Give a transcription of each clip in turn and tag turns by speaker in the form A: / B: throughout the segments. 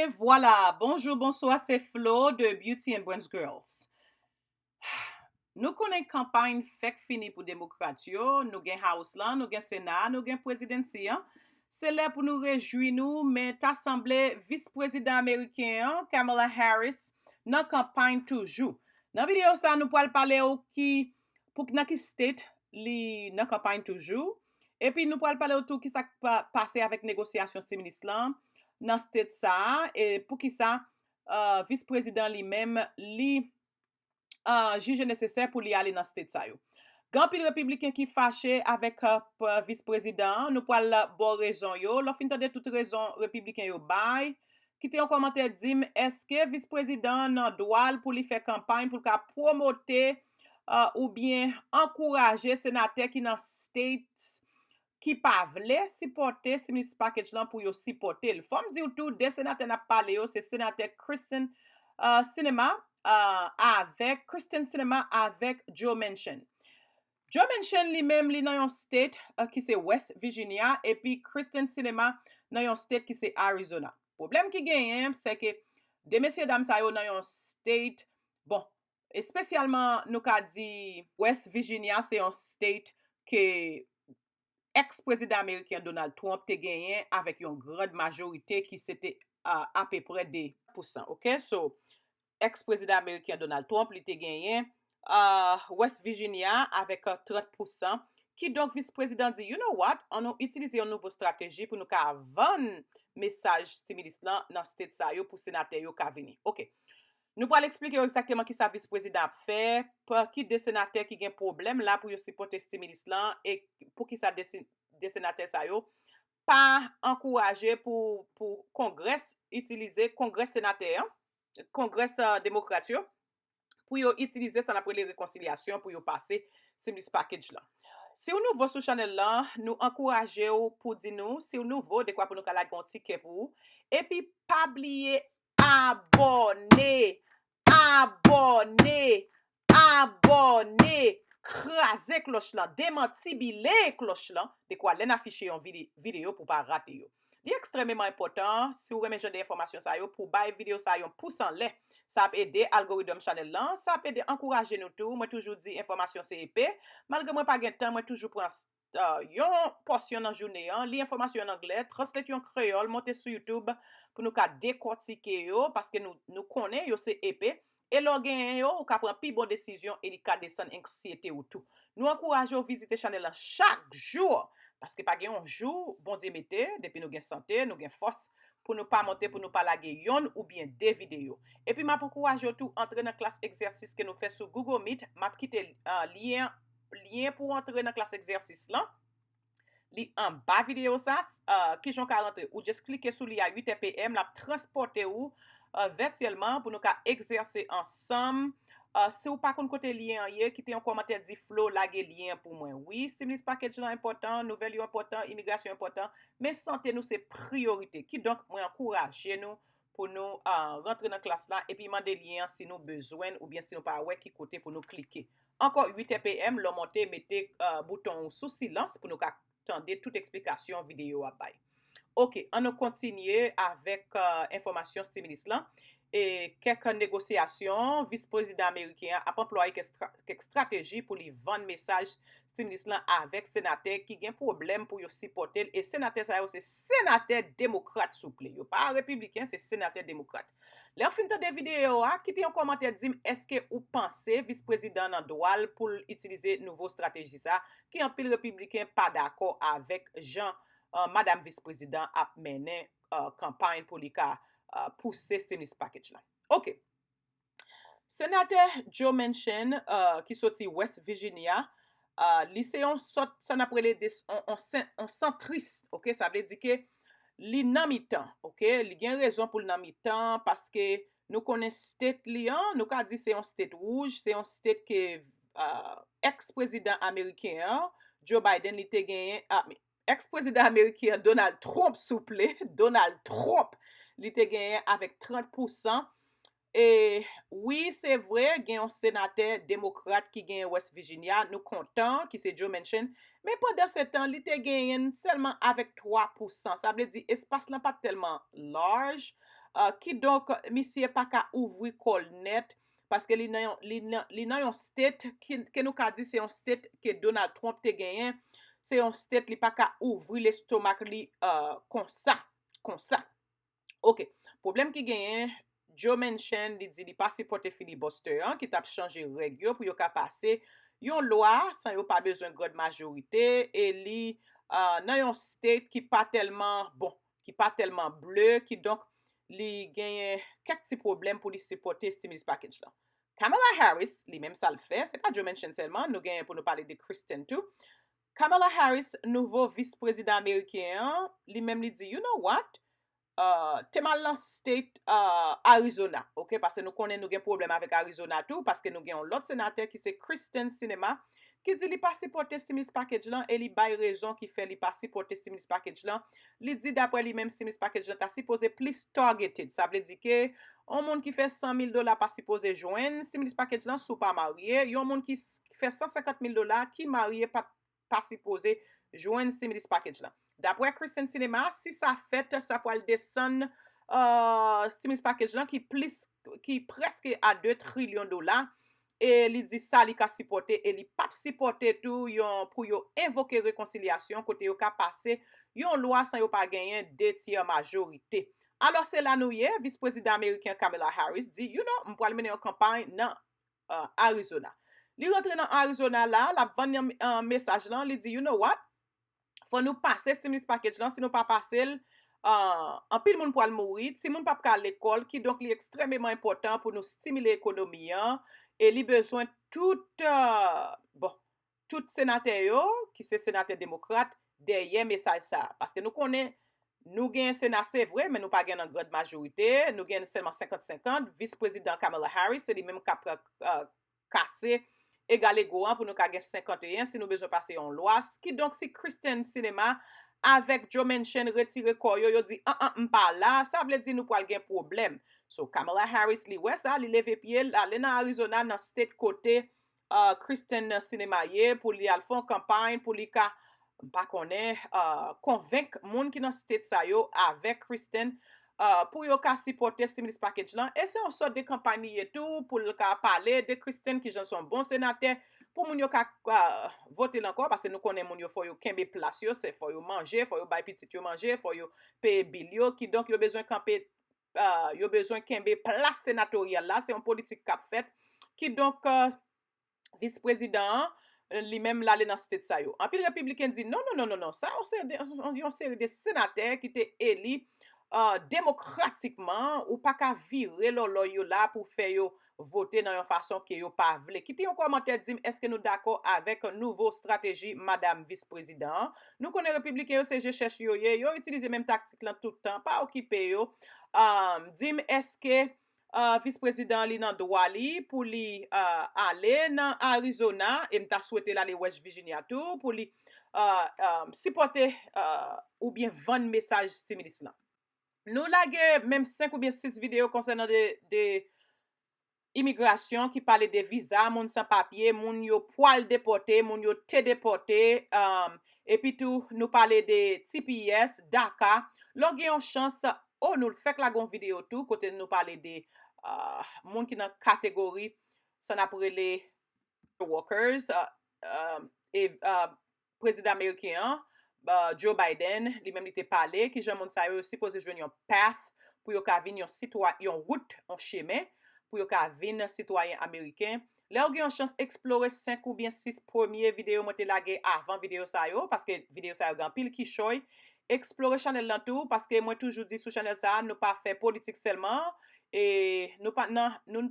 A: Et voilà, bonjour, bonsoir, c'est Flo de BeautyAndBrainsGirls. Nous connaissons campagne fait fini pour démocratie, nous gen House là, nous gen Sénat, nous gen présidentielle. Hein. C'est là pour nous réjouir nous, mais assemblée vice-président américain hein, Kamala Harris dans campagne toujours. Dans vidéo ça nous pourrons parler au qui pour dans qui state li dans campagne toujours. Et puis nous pourrons parler autour qui ça passé avec négociation stimulus là dans state ça et pour qui ça vice-président lui-même li juge nécessaire pour li aller dans state ça yo. Gan pile républicain qui fâché avec vice-président, nous pral bon raison yo, l'on fin tande toute raison républicain yo bay, qui te un commentaire dim est-ce que vice-président nan droit pour lui faire campagne pour ka promoter ou bien encourager sénateur qui dans state qui pa vle supporter stimulus package lan pour yo supporter. Faut me dire tout des sénateurs n'a parlé yo, c'est sénateur Kristen Cinema avec Joe Manchin. Joe Manchin lui-même li dans yon state qui c'est West Virginia et puis Kristen Cinema dans yon state qui c'est Arizona. Problème qui gagne c'est que des messieurs dames sa yo dans yon state bon, et spécialement nous ka dit West Virginia c'est un state que ex-président américain Donald Trump te gagné avec une grande majorité qui c'était à peu près 2%. OK? So, ex-président américain Donald Trump il te gagné West Virginia avec 30%. Qui donc vice-président dit, you know what? On a utilisé une nouvelle stratégie pour nous vendre message stimulus dans state ça yo pour sénateur yo ka vini. OK. Nous allons expliquer exactement qui sa vice-président fait, pour qui des sénateurs qui ont problème là pour supporter stimulus là et pour qui ça des sénateurs ça yo pas encourager pour congrès utiliser congrès sénateur, congrès démocrate pour utiliser ça après les réconciliations pour passer stimulus package là. Si vous nouveau sur chanel là, nous encourageons pour dire nous, si vous nouveau de quoi pour nous la un ticket pour et puis pas oublier abonnez, craser cloche là, démantibile cloche là, de quoi l'en afficher en vidéo pour pas rater yo. C'est extrêmement important si vous remet des informations ça yo pour bailler vidéo ça yon pouce en l'air. Ça peut aider algorithme channel là, ça peut aider encourager nous tout. Moi toujours dit information c'est épais. Malgré moi pas gain temps, moi toujours prends yon portion dans journée hein, li information en anglais, translate en créole, monter sur YouTube pour nous ka décortiquer yo parce que nous connaît yo c'est épais et l'organ yo ou ka prend pi bonne décision et li ka descendre anxiété ou tout. Nous encourageons visiter channel là chaque jour parce que pas gen un jour bon Dieu Mete depuis nous gen santé, nous gen force pour ne pas monter, pour ne pas laguer yon ou bien des vidéos. Et puis, m'a encourage tout entrer dans classe exercice que nous fait sur Google Meet. M'a quitté lien pour entrer dans classe exercice là. Li en bas vidéo ça, qui j'en ka rentrer ou juste cliquer sur l'IA 8 ppm, la transporter ou virtuellement pour nous exercer ensemble. Si vous pas côté lien hier qui te un commentaire dit flow laguer lien pour moi. Oui, stimulus package là important, nouvelle important, immigration important, mais santé nous c'est priorité. Qui donc moi encourager nous pour nous rentrer dans classe là et puis demander lien si nous besoin ou bien si nous pas ouais qui côté pour nous cliquer. Encore 8 ppm, le monter mettez bouton sous silence pour nous attendre toute explication vidéo à bail. OK, on a continué avec information stimulus là. Et quelques négociations, vice-président américain a employé quelques stratégies pour lui vendre message stimulus là avec sénateur qui ont problème pour supporter et sénateur ça c'est sénateur démocrate souple. Yo pas républicain, c'est sénateur démocrate. Là fin de vidéo qui te un commentaire dit est-ce que vous pensez vice-président nan droit pour utiliser nouveau stratégie ça qui en pile républicain pas d'accord avec Jean madame vice-président a mené campagne pour lui pousser stimulus package là. OK. Sénateur Joe Manchin qui sorti West Virginia lycéen sort ça n'appelle on centriste, OK, ça veut dire que li nan mi-temps, OK, li gen raison pour nan mi-temps parce que nous connaissons state li nous ka dit c'est un state rouge, c'est un state que ex-président américain Joe Biden li te gagné ex-président américain Donald Trump souple, Donald Trump li te gagné avec 30%. Et oui, c'est vrai, il y a un sénateur démocrate qui gagne West Virginia, nous comptons, qui c'est Joe Manchin, mais pendant ce temps, il te gagne seulement avec 3%. Ça veut dire espace là pas tellement large. ki donc misye pa ka ouvri kol net parce que li nan yon state que nous ka di c'est yon state que Donald Trump te genyen, c'est yon state li pa ka ouvri l'estomac li kon sa. Ok, problem ki genyen, Joe mention li di li pa supporte filibuster ki tap chanje reg yo pou yo ka pase yon loi san yo pa bezwen grande majorite e li nan yon state ki pa telman bon, ki pa telman bleu, ki donc li genyen kek ti problem pou li supporte stimulus package la. Kamala Harris, li menm sa l fe, se pa Joe mention selman, nou genyen pou nou pale de Kristen tou. Kamala Harris, nouvo vice-president Ameriken, li menm li di, you know what? Te mal nan state Arizona, ok? Parce nou konnen nou gen problem avek Arizona tou, parce nou gen lot senater ki se Kristen Sinema, ki di li pa supporte stimulus package lan, e li bay rezon ki fe li pa supporte stimulus package lan. Li di dapre li menm stimulus package lan ta suppose plus targeted. Sa vle di ke, yon moun ki fe $100,000 pa suppose jwen stimulus package lan sou pa marye, yon moun ki fe $150,000 ki marye pa suppose jwen stimulus package lan. Dapre Kristen Sinema, si sa fet, sa po al desen stimulus package lan ki preske a $2 trillion, e li di sa li ka sipote, e li pap sipote tou pou yo invoke rekonciliasyon, kote yo ka pase yon loi san yo pa genyen 2/3 majorite. Alors se la nou ye, vice-president Ameriken Kamala Harris di, you know, mpo al mene yon kampany nan Arizona. Li rentre nan Arizona la van yon mesaj lan, li di, you know what? Fò nou pase stimulus package lan, si nou pa pase l, anpil moun pou al mouri, si moun pa ka l'ekol, ki donc li ekstremement important pou nou stimule ekonomi an, e li bezwen tout senater yo, ki se senater demokrate, derye mesaj sa. Paske nou konen, nou gen senat se vre, men nou pa gen an grande majorite, nou gen selman 50-50, vice-president Kamala Harris, se li menm ka kase, egale goan pou nou ka gen 51, si nou bezon pase yon loi, ki donc si Kristen Sinema, avek Joe Manchin retire koyo, yo di, mpa la, sa vle di nou pou al gen problem. So, Kamala Harris li wè sa, li leve piye, ale nan Arizona, nan state kote, Kristen Sinema ye, pou li al fon kampany, pou li ka, mpa konen, konvenk moun ki nan state sa yo, avek Kristen, pou yo ka supporte stimulus package lan, e se yon sort de kampany etou, pou yo ka pale de Kristen ki jan son bon senater, pou moun yo ka vote lankor, parce nou konen moun yo fò yo kembe plas yo, se fò yo manje, fò yo bay pitit yo manje, fò yo paye bil yo, ki donk yo bezwen kembe plas senatorial la, se yon politik kap fet, ki donk vice-president, li menm lale nan state sa yo. Anpil republiken di, non, sa yon seri de senater ki te eli demokratikman ou pa ka vire lolo yo la pou fe yo vote nan yon fason ki yo pa vle. Kite yon komante di, eske nou d'akor avek nouvo strategi madame vice-president. Nou konen republiken yo seje chèche yo ye, yo utilize menm taktik lan toutan, pa okipe yo. Dim eske vice-president li nan doa li pou li ale nan Arizona, e mta souwete la li West Virginia tou, pou li sipote ou bien van mesaj similis lan. Nou lage menm 5 ou bien 6 video konsenan de imigrasyon ki pale de visa, moun san papye, moun yo poal depote, moun yo te depote, epi tou nou pale de TPS, DACA, lò gen yon chans, nou fek la gon video tou, kote nou pale de moun ki nan kategori, san apre le workers, prezident Ameriken, Joe Biden, li menm li te pale, ki jan moun sa yo suppose jwen yon path, pou yo ka vin yon route, yon cheme, pou yo ka vin citoyen Ameriken. Le ou gen yon chans explore 5 ou bien 6 premier video mwen te lage avan video sa yo, paske video sa yo gan pil ki choy, explore chanèl lan tou, paske mwen toujou di sou chanèl sa, nou pa fe politik selman, e nou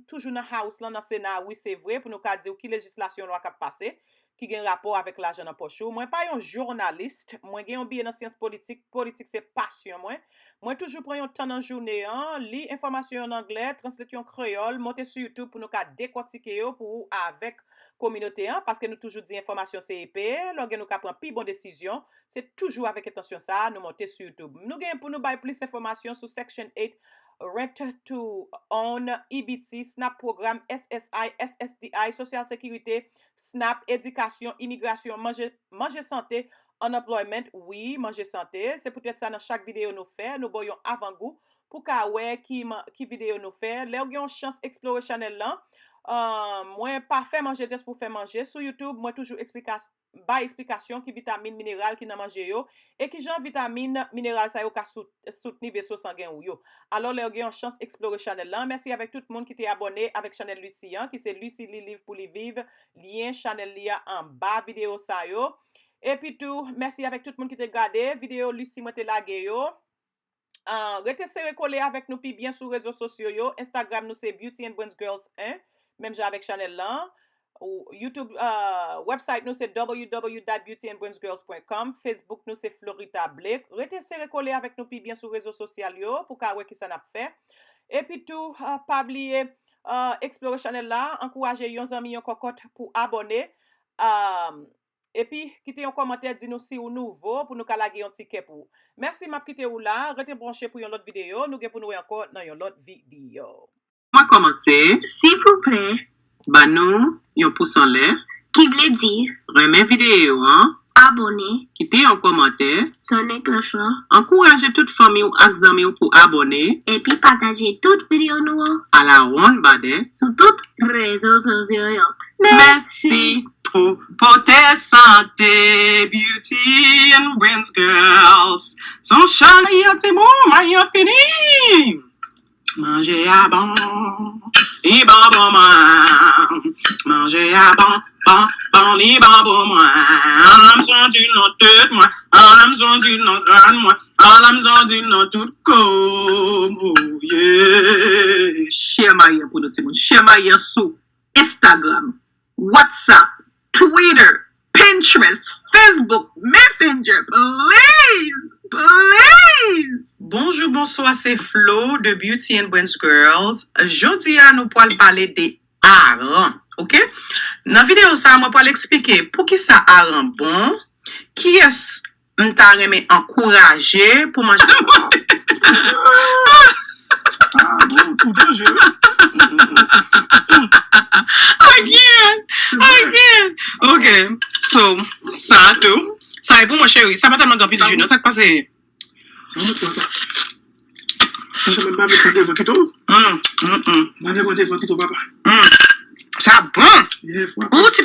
A: toujou nan house lan nan Senat, oui se vre, pou nou ka di ou ki legislasyon lwa kap pase, ki gen rapor avek l'ajan nan pochou. Mwen pa yon journaliste, mwen gen yon biye nan science politik, politik se pasyon mwen. Mwen toujou pren yon tan nan jounen an, li informasyon en anglais, translate yon kreol, monte sur YouTube pou nou ka dekotike yo pou avek kominote an, paske nou toujou di informasyon CEP, lò gen nou ka pren pi bon desisyon, se toujou avek etensyon sa, nou monte sur YouTube. Nou gen pou nou bay plis informasyon sou Section 8, Rent to Own, EBT, SNAP program, SSI, SSDI, Social Security, SNAP, Édikasyon, Immigration, Manje Sante, Unemployment, oui, Manje Sante. Se peut-être ça dans chaque vidéo nous fait, nous voyons avant-goût pour ka wè qui vidéo nous fait. Là, vous avez une chance explorer channel là. Moi pas fait manger juste pour faire manger sur YouTube, moi toujours explication qui vitamine minéral qui nan manger yo et qui genre vitamine minéral ça yo ka soutenir vaisseau sanguin ou yo. Alors là, vous avez une chance explorer channel là. Merci avec tout le monde qui était abonné avec channel Lucie qui c'est Lucie li livre pour les vivre. Lien channel lia en bas vidéo ça yo. Et puis tout, merci avec tout le monde qui t'a regardé vidéo Lucie moi te lagé yo. Restez serré collé avec nous puis bien sur les réseaux sociaux yo. Instagram nous c'est BeautyAndBrainsGirls 1, même j'ai avec channel là. Ou YouTube website nous c'est www.beautyandbrainsgirls.com. Facebook nous c'est Florita Blake. Restez serré collé avec nous puis bien sur les réseaux sociaux yo pour ka wè qui ça n'a fait. Et puis tout pas oublier explorer channel là, encourager yon zami yon cocotte pour abonner. Et puis, quittez un commentaire, dis-nous si vous nouveau pour nous calaguer un ticket pour. Merci, m'a quitté ou là. Restez branché pour une autre vidéo. Nous pour nous encore dans une autre vidéo.
B: On va commencer.
C: S'il vous plaît.
B: Bah nous, yon pouce en l'air.
C: Qui veut dire
B: Remets vidéo, hein.
C: abonner,
B: Quittez un commentaire.
C: sonner cloche là,
B: Encouragez toute famille ou amis pour abonner
C: et puis partager toute vidéo nous
B: à la ronde badé.
C: sur toutes les réseaux sociaux.
B: Merci. Potko Sante, Beauty and Brains Girls. Son chalier, c'est bon, maillot fini. Manger à bon, et bon, manger à bon, les bon, moi. En l'âme du nom tête, moi. En l'âme du nom grande, moi. En l'âme du nom tout comme, yeah. Share maillot pour nous, c'est bon. Share maillot sur Instagram, WhatsApp, Twitter, Pinterest, Facebook, Messenger, please. Bonjour, bonsoir, c'est Flo de Beauty and Brains Girls. Jodi à nous pour parler des harengs, ok? Dans la vidéo ça, moi pour expliquer pour qui ça hareng bon, qui est-ce m'ta remet encourager pour manger. Again. Okay. So, ça tout. Ça est pour moi, chérie. Ça va tellement grand petit jus, ça qui passe.
D: Je ne sais même pas avec le kito. Papa.
B: Ça bon. Oh, tu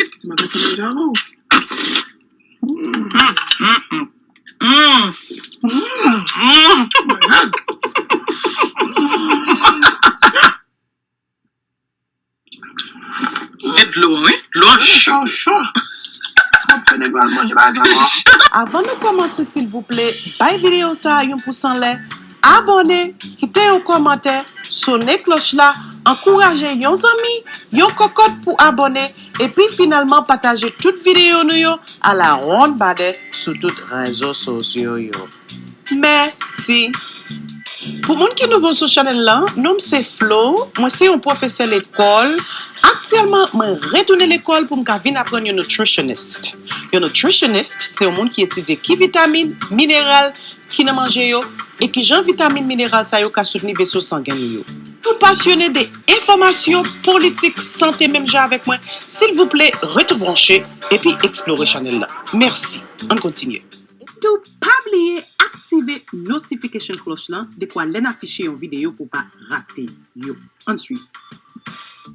B: et de l'eau, oui? L'eau chaud.
A: Avant de commencer, s'il vous plaît, bye vidéo ça, yon pouce en l'air, abonnez, quittez un commentaire, sonnez cloche là, encouragez yon amis, yon cocotte pour abonner, et puis finalement partagez toute vidéo nous yo à la ronde badé sur toutes les réseaux sociaux yo. Merci. Pour moun qui nouveau sur channel là, nom c'est Flo, moi c'est un professeur l'école. Actuellement, je retourne à l'école pour venir apprendre un nutritionniste. Un nutritionniste, c'est un monde qui étudie qui vitamine, minéral, qui ne mange yo, et qui genre vitamine, minéral, ça yo, qui soutenir vaisseau sanguin yo. Tout passionné des informations politiques, santé, même genre avec moi, s'il vous plaît, retournez brancher et puis explorez channel là. Merci. On continue. Tout pas oublier activer notification cloche là de quoi l'en afficher en vidéo pour pas rater yo. Ensuite,